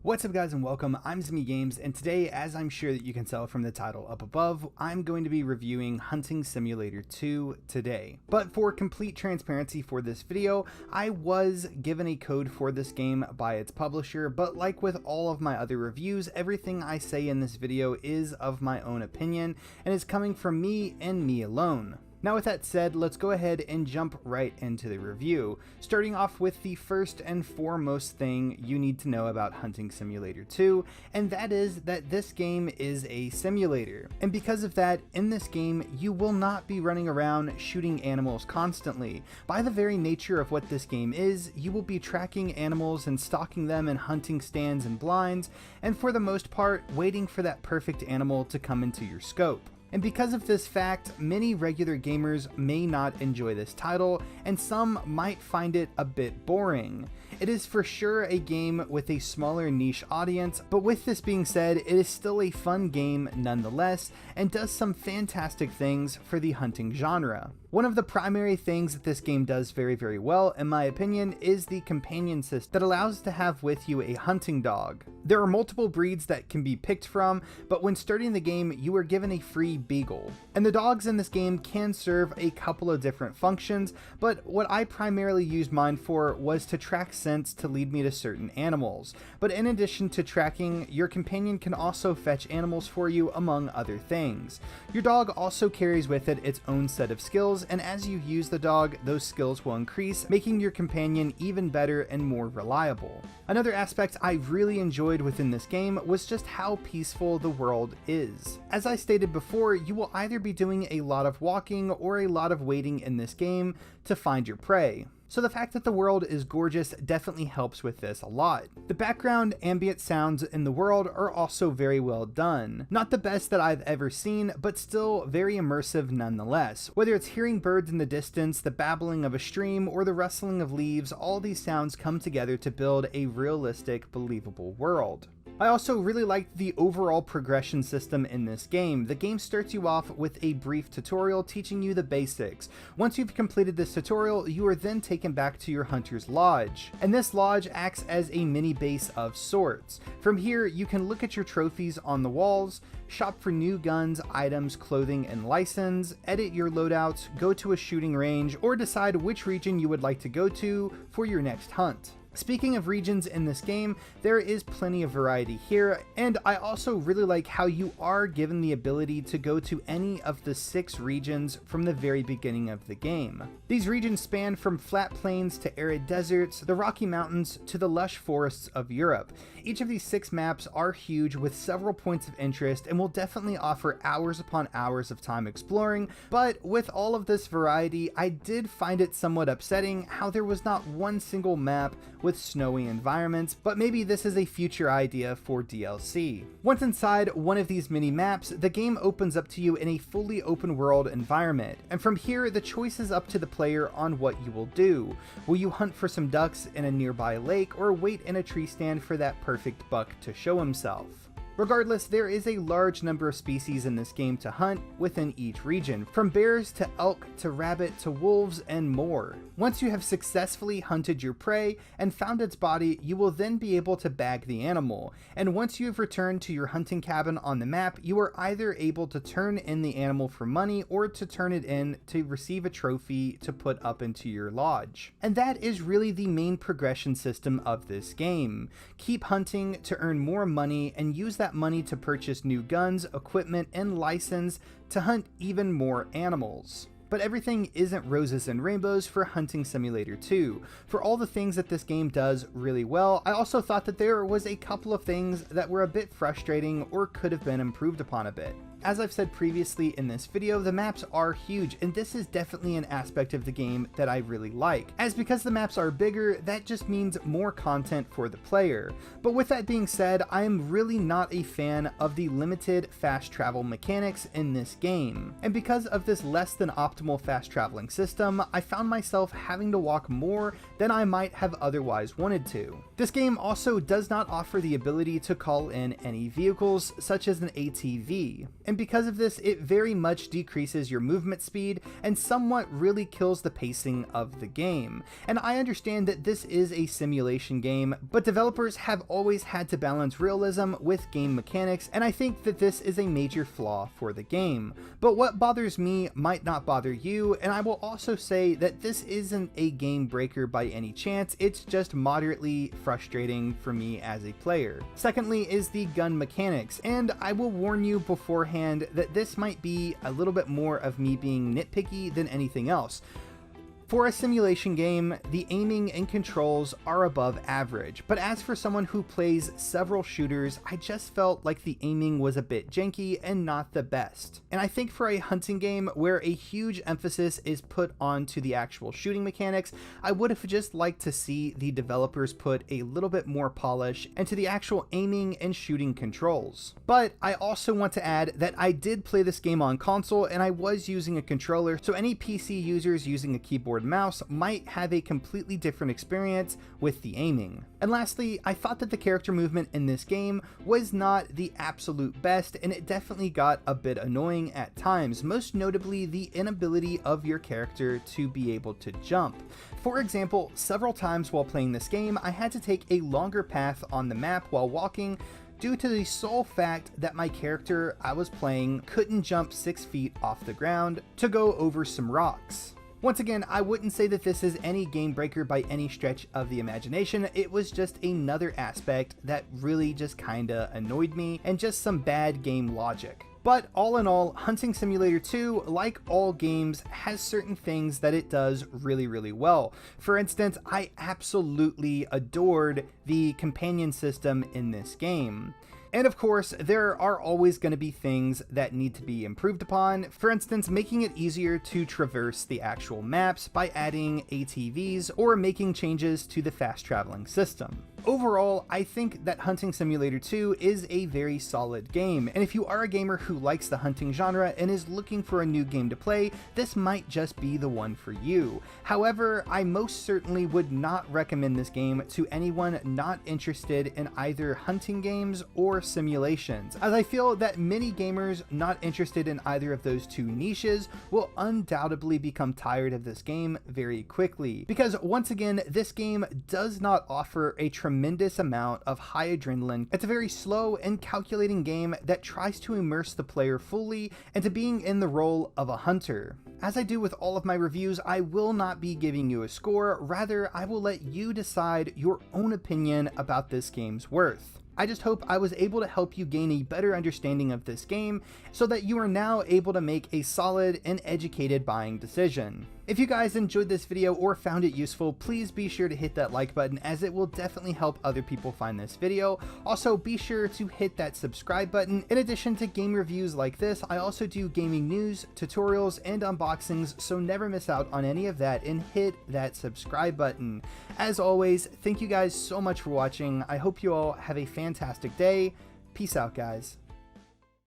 What's up guys and welcome, I'm Zimmy Games, and today, as I'm sure that you can tell from the title up above, I'm going to be reviewing Hunting Simulator 2 today. But for complete transparency for this video, I was given a code for this game by its publisher, but like with all of my other reviews, everything I say in this video is of my own opinion and is coming from me and me alone. Now with that said, let's go ahead and jump right into the review, starting off with the first and foremost thing you need to know about Hunting Simulator 2, and that is that this game is a simulator. And because of that, in this game, you will not be running around shooting animals constantly. By the very nature of what this game is, you will be tracking animals and stalking them in hunting stands and blinds, and for the most part, waiting for that perfect animal to come into your scope. And because of this fact, many regular gamers may not enjoy this title, and some might find it a bit boring. It is for sure a game with a smaller niche audience, but with this being said, it is still a fun game nonetheless, and does some fantastic things for the hunting genre. One of the primary things that this game does very well, in my opinion, is the companion system that allows to have with you a hunting dog. There are multiple breeds that can be picked from, but when starting the game, you are given a free beagle. And the dogs in this game can serve a couple of different functions, but what I primarily used mine for was to track scents to lead me to certain animals. But in addition to tracking, your companion can also fetch animals for you, among other things. Your dog also carries with it its own set of skills, and as you use the dog, those skills will increase, making your companion even better and more reliable. Another aspect I really enjoyed within this game was just how peaceful the world is. As I stated before, you will either be doing a lot of walking or a lot of waiting in this game to find your prey. So the fact that the world is gorgeous definitely helps with this a lot. The background ambient sounds in the world are also very well done. Not the best that I've ever seen, but still very immersive nonetheless. Whether it's hearing birds in the distance, the babbling of a stream, or the rustling of leaves, all these sounds come together to build a realistic, believable world. I also really liked the overall progression system in this game. The game starts you off with a brief tutorial teaching you the basics. Once you've completed this tutorial, you are then taken back to your hunter's lodge. And this lodge acts as a mini base of sorts. From here, you can look at your trophies on the walls, shop for new guns, items, clothing, and license, edit your loadouts, go to a shooting range, or decide which region you would like to go to for your next hunt. Speaking of regions in this game, there is plenty of variety here, and I also really like how you are given the ability to go to any of the 6 regions from the very beginning of the game. These regions span from flat plains to arid deserts, the Rocky Mountains to the lush forests of Europe. Each of these 6 maps are huge with several points of interest and will definitely offer hours upon hours of time exploring, but with all of this variety, I did find it somewhat upsetting how there was not one single map with snowy environments, but maybe this is a future idea for DLC. Once inside one of these mini maps, the game opens up to you in a fully open world environment, and from here the choice is up to the player on what you will do. Will you hunt for some ducks in a nearby lake, or wait in a tree stand for that perfect buck to show himself? Regardless, there is a large number of species in this game to hunt within each region, from bears to elk to rabbit to wolves and more. Once you have successfully hunted your prey and found its body, you will then be able to bag the animal, and once you have returned to your hunting cabin on the map, you are either able to turn in the animal for money or to turn it in to receive a trophy to put up into your lodge. And that is really the main progression system of this game. Keep hunting to earn more money and use that money to purchase new guns, equipment, and license to hunt even more animals. But everything isn't roses and rainbows for Hunting Simulator 2. For all the things that this game does really well, I also thought that there was a couple of things that were a bit frustrating or could have been improved upon a bit. As I've said previously in this video, the maps are huge, and this is definitely an aspect of the game that I really like, as because the maps are bigger, that just means more content for the player. But with that being said, I am really not a fan of the limited fast travel mechanics in this game, and because of this less than optimal fast traveling system, I found myself having to walk more than I might have otherwise wanted to. This game also does not offer the ability to call in any vehicles, such as an ATV, and and because of this, it very much decreases your movement speed and somewhat really kills the pacing of the game. And I understand that this is a simulation game, but developers have always had to balance realism with game mechanics, and I think that this is a major flaw for the game. But what bothers me might not bother you, and I will also say that this isn't a game breaker by any chance, it's just moderately frustrating for me as a player. Secondly is the gun mechanics, and I will warn you beforehand that this might be a little bit more of me being nitpicky than anything else. For a simulation game, the aiming and controls are above average, but as for someone who plays several shooters, I just felt like the aiming was a bit janky and not the best. And I think for a hunting game where a huge emphasis is put onto the actual shooting mechanics, I would have just liked to see the developers put a little bit more polish into the actual aiming and shooting controls. But I also want to add that I did play this game on console and I was using a controller, so any PC users using a keyboard mouse might have a completely different experience with the aiming. And lastly, I thought that the character movement in this game was not the absolute best, and it definitely got a bit annoying at times, most notably the inability of your character to be able to jump. For example, several times while playing this game, I had to take a longer path on the map while walking due to the sole fact that my character I was playing couldn't jump 6 feet off the ground to go over some rocks. Once again, I wouldn't say that this is any game breaker by any stretch of the imagination, it was just another aspect that really just kinda annoyed me and just some bad game logic. But all in all, Hunting Simulator 2, like all games, has certain things that it does really well. For instance, I absolutely adored the companion system in this game. And of course, there are always going to be things that need to be improved upon. For instance, making it easier to traverse the actual maps by adding ATVs or making changes to the fast traveling system. Overall, I think that Hunting Simulator 2 is a very solid game, and if you are a gamer who likes the hunting genre and is looking for a new game to play, this might just be the one for you. However, I most certainly would not recommend this game to anyone not interested in either hunting games or simulations, as I feel that many gamers not interested in either of those two niches will undoubtedly become tired of this game very quickly, because once again, this game does not offer a tremendous amount of high adrenaline. It's a very slow and calculating game that tries to immerse the player fully into being in the role of a hunter. As I do with all of my reviews, I will not be giving you a score, rather I will let you decide your own opinion about this game's worth. I just hope I was able to help you gain a better understanding of this game so that you are now able to make a solid and educated buying decision. If you guys enjoyed this video or found it useful, please be sure to hit that like button, as it will definitely help other people find this video. Also, be sure to hit that subscribe button. In addition to game reviews like this, I also do gaming news, tutorials, and unboxings, so never miss out on any of that and hit that subscribe button. As always, thank you guys so much for watching. I hope you all have a fantastic day. Peace out, guys.